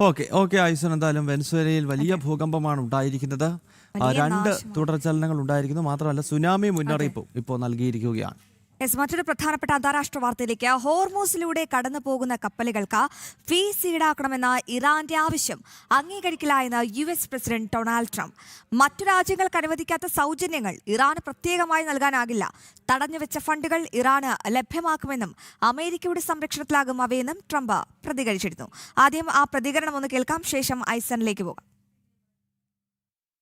Okay ഐസൻ, എന്തായാലും വെനസ്വേലയിൽ വലിയ ഭൂകമ്പമാണ് ഉണ്ടായിരിക്കുന്നത്. രണ്ട് തുടർചലനങ്ങൾ ഉണ്ടായിരിക്കുന്നു. മാത്രമല്ല സുനാമി മുന്നറിയിപ്പും ഇപ്പോൾ നൽകിയിരിക്കുകയാണ്. മറ്റൊരു പ്രധാനപ്പെട്ട അന്താരാഷ്ട്ര വാർത്തയിലേക്ക്. ഹോർമൂസിലൂടെ കടന്നു പോകുന്ന കപ്പലുകൾക്ക് ഫീസ് ഈടാക്കണമെന്ന ഇറാന്റെ ആവശ്യം അംഗീകരിക്കില്ല എന്ന് US പ്രസിഡന്റ് ഡൊണാൾഡ് ട്രംപ്. മറ്റു രാജ്യങ്ങൾക്ക് അനുവദിക്കാത്ത സൗജന്യങ്ങൾ ഇറാന് പ്രത്യേകമായി നൽകാനാകില്ല. തടഞ്ഞുവെച്ച ഫണ്ടുകൾ ഇറാന് ലഭ്യമാക്കുമെന്നും അമേരിക്കയുടെ സംരക്ഷണത്തിലാകും അവയെന്നും ട്രംപ് പ്രതികരിച്ചിരുന്നു. ആദ്യം ആ പ്രതികരണം ഒന്ന് കേൾക്കാം, ശേഷം ഐസനിലേക്ക് പോകാം.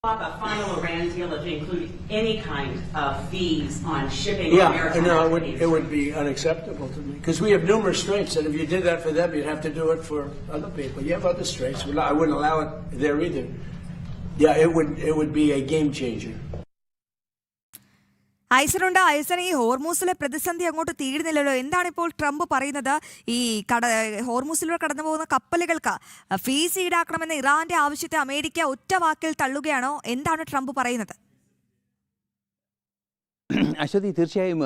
A final Iran deal to include any kind of fees on shipping. It would be unacceptable to me because we have numerous straits, and if you did that for them, you'd have to do it for other people. You have other straits. I wouldn't allow it there either. Yeah, it would be a game changer. ഐസനുണ്ട്. ഐസൻ, ഈ ഹോർമൂസിലെ പ്രതിസന്ധി അങ്ങോട്ട് തീരുന്നില്ലല്ലോ. എന്താണ് ഇപ്പോൾ Trump പറയുന്നത്? ഈ ഹോർമൂസിലൂടെ കടന്നു പോകുന്ന കപ്പലുകൾക്ക് ഫീസ് ഈടാക്കണമെന്ന ഇറാന്റെ ആവശ്യത്തെ അമേരിക്ക ഒറ്റ വാക്കിൽ തള്ളുകയാണോ? എന്താണ് ട്രംപ് പറയുന്നത്? അശ്വതി, തീർച്ചയായും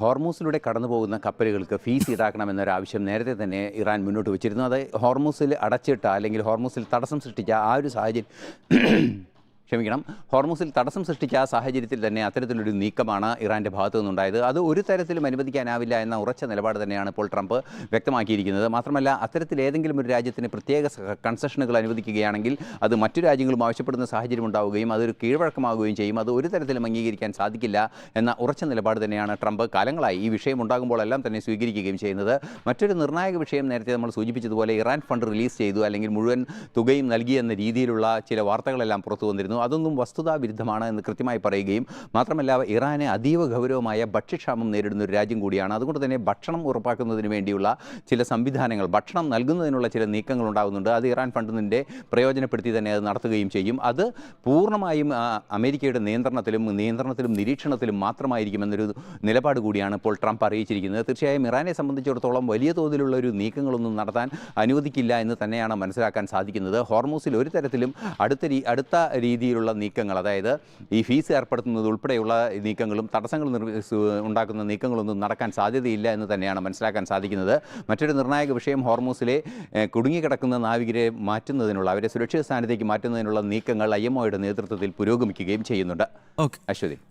ഹോർമൂസിലൂടെ കടന്നു പോകുന്ന കപ്പലുകൾക്ക് ഫീസ് ഈടാക്കണമെന്നൊരാവശ്യം നേരത്തെ തന്നെ ഇറാൻ മുന്നോട്ട് വെച്ചിരുന്നു. അത് ഹോർമൂസിൽ അടച്ചിട്ട അല്ലെങ്കിൽ ഹോർമൂസിൽ തടസ്സം സൃഷ്ടിച്ച ആ ഒരു ഹോർമൂസിൽ തടസ്സം സൃഷ്ടിച്ച ആ സാഹചര്യത്തിൽ തന്നെ അത്തരത്തിലൊരു നീക്കമാണ് ഇറാൻ്റെ ഭാഗത്തു നിന്നുണ്ടായത്. അത് ഒരു തരത്തിലും അനുവദിക്കാനാവില്ല എന്ന ഉറച്ച നിലപാട് തന്നെയാണ് ഇപ്പോൾ ട്രംപ് വ്യക്തമാക്കിയിരിക്കുന്നത്. മാത്രമല്ല, അത്തരത്തിൽ ഏതെങ്കിലും ഒരു രാജ്യത്തിന് പ്രത്യേക കൺസെഷനുകൾ അനുവദിക്കുകയാണെങ്കിൽ അത് മറ്റു രാജ്യങ്ങളും ആവശ്യപ്പെടുന്ന സാഹചര്യം ഉണ്ടാവുകയും അതൊരു കീഴ്വഴക്കമാവുകയും ചെയ്യും. അത് ഒരു തരത്തിലും അംഗീകരിക്കാൻ സാധിക്കില്ല എന്ന ഉറച്ച നിലപാട് തന്നെയാണ് ട്രംപ് കാലങ്ങളായി ഈ വിഷയം ഉണ്ടാകുമ്പോഴെല്ലാം തന്നെ സ്വീകരിക്കുകയും ചെയ്യുന്നത്. മറ്റൊരു നിർണായക വിഷയം നേരത്തെ നമ്മൾ സൂചിപ്പിച്ചതുപോലെ ഇറാൻ ഫണ്ട് റിലീസ് ചെയ്തു, അല്ലെങ്കിൽ മുഴുവൻ തുകയും നൽകിയെന്ന രീതിയിലുള്ള ചില വാർത്തകളെല്ലാം പുറത്തു വന്നിരുന്നു. അതൊന്നും വസ്തുതാവിരുദ്ധമാണ് എന്ന് കൃത്യമായി പറയുകയും മാത്രമല്ല, ഇറാന് അതീവ ഗൗരവമായ ഭക്ഷ്യക്ഷാമം നേരിടുന്ന ഒരു രാജ്യം കൂടിയാണ്. അതുകൊണ്ട് തന്നെ ഭക്ഷണം ഉറപ്പാക്കുന്നതിന് വേണ്ടിയുള്ള ചില സംവിധാനങ്ങൾ, ഭക്ഷണം നൽകുന്നതിനുള്ള ചില നീക്കങ്ങൾ ഉണ്ടാകുന്നുണ്ട്. അത് ഇറാൻ ഫണ്ടിൻ്റെ പ്രയോജനപ്പെടുത്തി തന്നെ അത് നടത്തുകയും ചെയ്യും. അത് പൂർണ്ണമായും അമേരിക്കയുടെ നിയന്ത്രണത്തിലും നിരീക്ഷണത്തിലും മാത്രമായിരിക്കുമെന്നൊരു നിലപാട് കൂടിയാണ് ഇപ്പോൾ ട്രംപ് അറിയിച്ചിരിക്കുന്നത്. തീർച്ചയായും ഇറാനെ സംബന്ധിച്ചിടത്തോളം വലിയ തോതിലുള്ള ഒരു നീക്കങ്ങളൊന്നും നടത്താൻ അനുവദിക്കില്ല എന്ന് തന്നെയാണ് മനസ്സിലാക്കാൻ സാധിക്കുന്നത്. ഹോർമൂസിൽ ഒരു തരത്തിലും അടുത്ത രീതിയിലുള്ള നീക്കങ്ങൾ, അതായത് ഈ ഫീസ് ഏർപ്പെടുത്തുന്നത് ഉൾപ്പെടെയുള്ള നീക്കങ്ങളും തടസ്സങ്ങൾ ഉണ്ടാക്കുന്ന നീക്കങ്ങളൊന്നും നടക്കാൻ സാധ്യതയില്ല എന്ന് തന്നെയാണ് മനസ്സിലാക്കാൻ സാധിക്കുന്നത്. മറ്റൊരു നിർണായക വിഷയം, ഹോർമൂസിലെ കുടുങ്ങിക്കിടക്കുന്ന നാവികരെ മാറ്റുന്നതിനുള്ള, അവരെ സുരക്ഷിത സ്ഥാനത്തേക്ക് മാറ്റുന്നതിനുള്ള നീക്കങ്ങൾ IMOയുടെ നേതൃത്വത്തിൽ പുരോഗമിക്കുകയും ചെയ്യുന്നുണ്ട്. അശ്വതി.